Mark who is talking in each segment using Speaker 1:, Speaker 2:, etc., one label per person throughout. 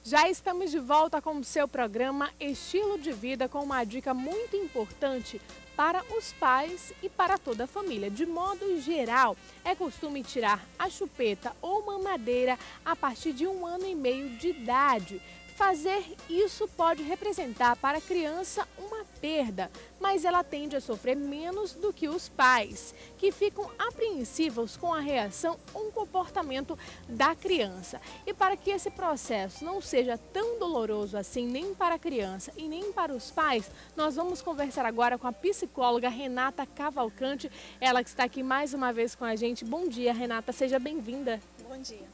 Speaker 1: Já estamos de volta com o seu programa Estilo de Vida, com uma dica muito importante para os pais e para toda a família. De modo geral, é costume tirar a chupeta ou mamadeira a partir de 1 ano e meio de idade. Fazer isso pode representar para a criança uma perda, mas ela tende a sofrer menos do que os pais, que ficam apreensivos com a reação ou comportamento da criança. E para que esse processo não seja tão doloroso assim, nem para a criança e nem para os pais, nós vamos conversar agora com a psicóloga Renata Cavalcante, ela que está aqui mais uma vez com a gente. Bom dia, Renata, seja bem-vinda.
Speaker 2: Bom dia.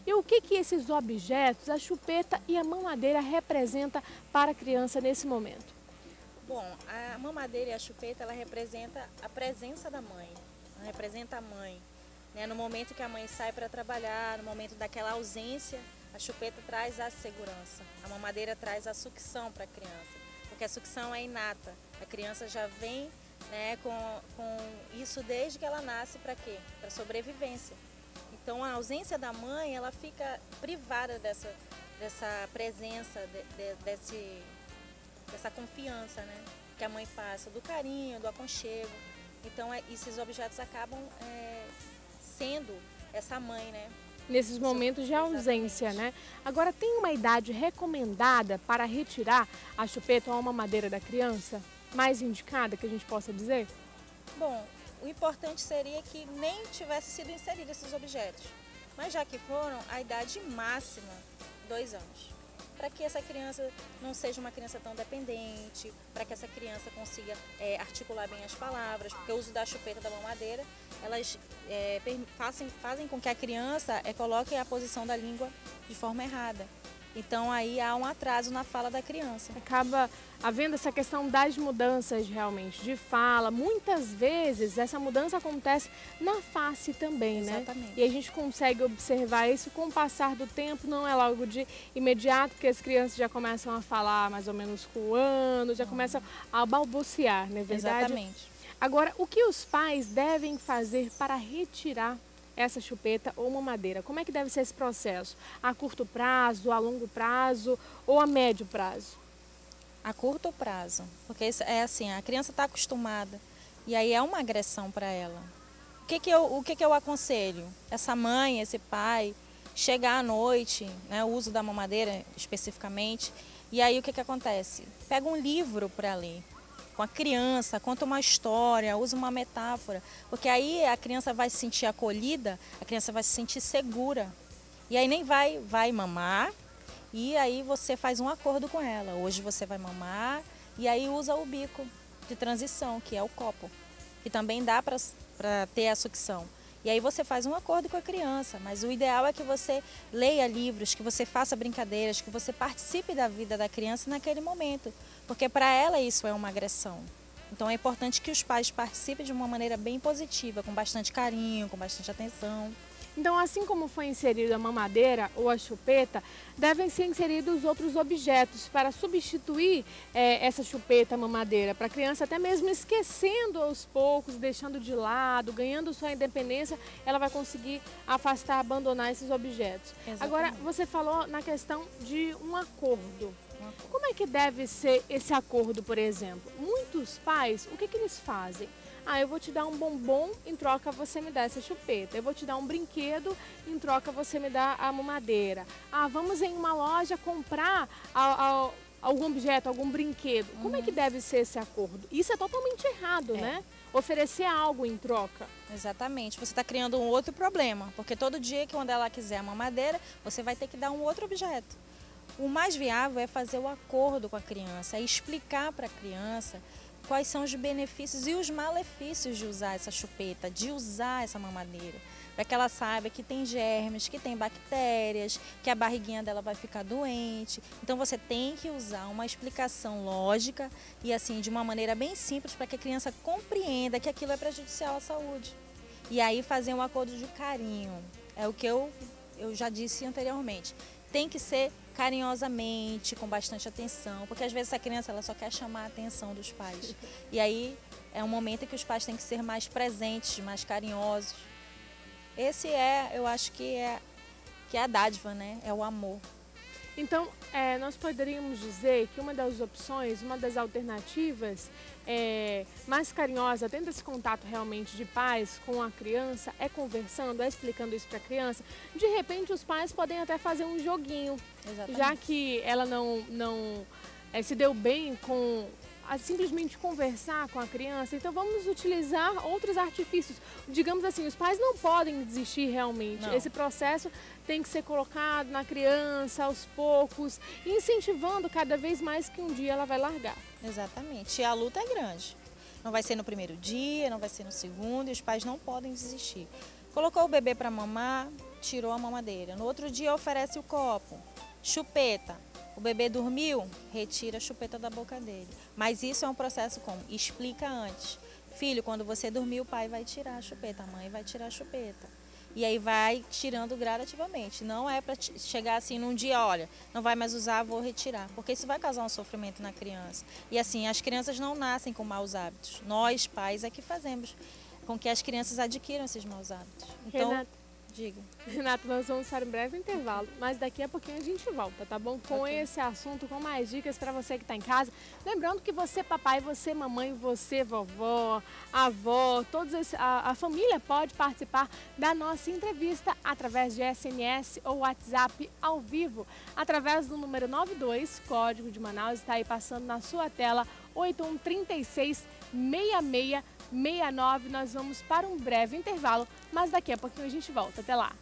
Speaker 1: E o que esses objetos, a chupeta e a mamadeira, representa para a criança nesse momento?
Speaker 2: Bom, a mamadeira e a chupeta, ela representa a presença da mãe, ela representa a mãe, né? No momento que a mãe sai para trabalhar, no momento daquela ausência, a chupeta traz a segurança, a mamadeira traz a sucção para a criança, porque a sucção é inata, a criança já vem, né, com isso desde que ela nasce. Para quê? Para sobrevivência. Então a ausência da mãe, ela fica privada dessa presença, dessa confiança, né, que a mãe passa, do carinho, do aconchego. Então esses objetos acabam sendo essa mãe, né?
Speaker 1: Nesses momentos de ausência, né? Agora, tem uma idade recomendada para retirar a chupeta ou a mamadeira da criança? Mais indicada, que a gente possa dizer?
Speaker 2: Bom, o importante seria que nem tivesse sido inserido esses objetos. Mas já que foram, a idade máxima, 2 anos. Para que essa criança não seja uma criança tão dependente, para que essa criança consiga articular bem as palavras, porque o uso da chupeta, da mamadeira, elas fazem com que a criança coloque a posição da língua de forma errada. Então aí há um atraso na fala da criança.
Speaker 1: Acaba havendo essa questão das mudanças realmente de fala. Muitas vezes essa mudança acontece na face também, né?
Speaker 2: Exatamente.
Speaker 1: E a gente consegue observar isso com o passar do tempo, não é logo de imediato, porque as crianças já começam a falar mais ou menos com o ano, já começam a balbuciar, não é verdade?
Speaker 2: Exatamente.
Speaker 1: Agora, o que os pais devem fazer para retirar essa chupeta ou mamadeira? Como é que deve ser esse processo? A curto prazo, a longo prazo ou a médio prazo?
Speaker 2: A curto prazo, porque é assim, a criança está acostumada e aí é uma agressão para ela. O que eu aconselho? Essa mãe, esse pai, chegar à noite, né, o uso da mamadeira especificamente, e aí o que acontece? Pega um livro para ler com a criança, conta uma história, usa uma metáfora, porque aí a criança vai se sentir acolhida, a criança vai se sentir segura. E aí nem vai mamar, e aí você faz um acordo com ela. Hoje você vai mamar, e aí usa o bico de transição, que é o copo, que também dá para ter a sucção. E aí você faz um acordo com a criança, mas o ideal é que você leia livros, que você faça brincadeiras, que você participe da vida da criança naquele momento, porque para ela isso é uma agressão. Então é importante que os pais participem de uma maneira bem positiva, com bastante carinho, com bastante atenção.
Speaker 1: Então, assim como foi inserida a mamadeira ou a chupeta, devem ser inseridos outros objetos para substituir essa chupeta, a mamadeira, para a criança até mesmo esquecendo aos poucos, deixando de lado, ganhando sua independência, ela vai conseguir afastar, abandonar esses objetos.
Speaker 2: Exatamente.
Speaker 1: Agora, você falou na questão de um acordo. Como é que deve ser esse acordo, por exemplo? Muitos pais, o que eles fazem? Ah, eu vou te dar um bombom, em troca você me dá essa chupeta. Eu vou te dar um brinquedo, em troca você me dá a mamadeira. Ah, vamos em uma loja comprar algum objeto, algum brinquedo. Como é que deve ser esse acordo? Isso é totalmente errado, né? Oferecer algo em troca.
Speaker 2: Exatamente. Você está criando um outro problema, porque todo dia que quando ela quiser a mamadeira, você vai ter que dar um outro objeto. O mais viável é fazer o acordo com a criança, é explicar para a criança quais são os benefícios e os malefícios de usar essa chupeta, de usar essa mamadeira, para que ela saiba que tem germes, que tem bactérias, que a barriguinha dela vai ficar doente. Então você tem que usar uma explicação lógica e assim de uma maneira bem simples para que a criança compreenda que aquilo é prejudicial à saúde. E aí fazer um acordo de carinho, é o que eu já disse anteriormente. Tem que ser carinhosamente, com bastante atenção, porque às vezes essa criança ela só quer chamar a atenção dos pais. E aí é um momento em que os pais têm que ser mais presentes, mais carinhosos. Esse eu acho que é a dádiva, né? É o amor.
Speaker 1: Então, nós poderíamos dizer que uma das opções, uma das alternativas mais carinhosa, tendo esse contato realmente de pais com a criança, é conversando, é explicando isso para a criança. De repente, os pais podem até fazer um joguinho,
Speaker 2: Exatamente.
Speaker 1: já que ela não se deu bem com simplesmente conversar com a criança, então vamos utilizar outros artifícios. Digamos assim, os pais não podem desistir realmente.
Speaker 2: Não.
Speaker 1: Esse processo tem que ser colocado na criança aos poucos, incentivando cada vez mais que um dia ela vai largar.
Speaker 2: Exatamente. E a luta é grande. Não vai ser no primeiro dia, não vai ser no segundo, e os pais não podem desistir. Colocou o bebê para mamar, tirou a mamadeira. No outro dia oferece o copo, chupeta. O bebê dormiu, retira a chupeta da boca dele. Mas isso é um processo como? Explica antes. Filho, quando você dormir, o pai vai tirar a chupeta, a mãe vai tirar a chupeta. E aí vai tirando gradativamente. Não é para chegar assim num dia, olha, não vai mais usar, vou retirar. Porque isso vai causar um sofrimento na criança. E assim, as crianças não nascem com maus hábitos. Nós, pais, é que fazemos com que as crianças adquiram esses maus hábitos. Então, diga.
Speaker 1: Renata, nós vamos para um breve intervalo, mas daqui a pouquinho a gente volta, tá bom? Com esse assunto, com mais dicas para você que está em casa. Lembrando que você, papai, você, mamãe, você, vovó, avó, a família pode participar da nossa entrevista através de SMS ou WhatsApp ao vivo, através do número 92, código de Manaus, está aí passando na sua tela, 81366669. Nós vamos para um breve intervalo, mas daqui a pouquinho a gente volta. Até lá!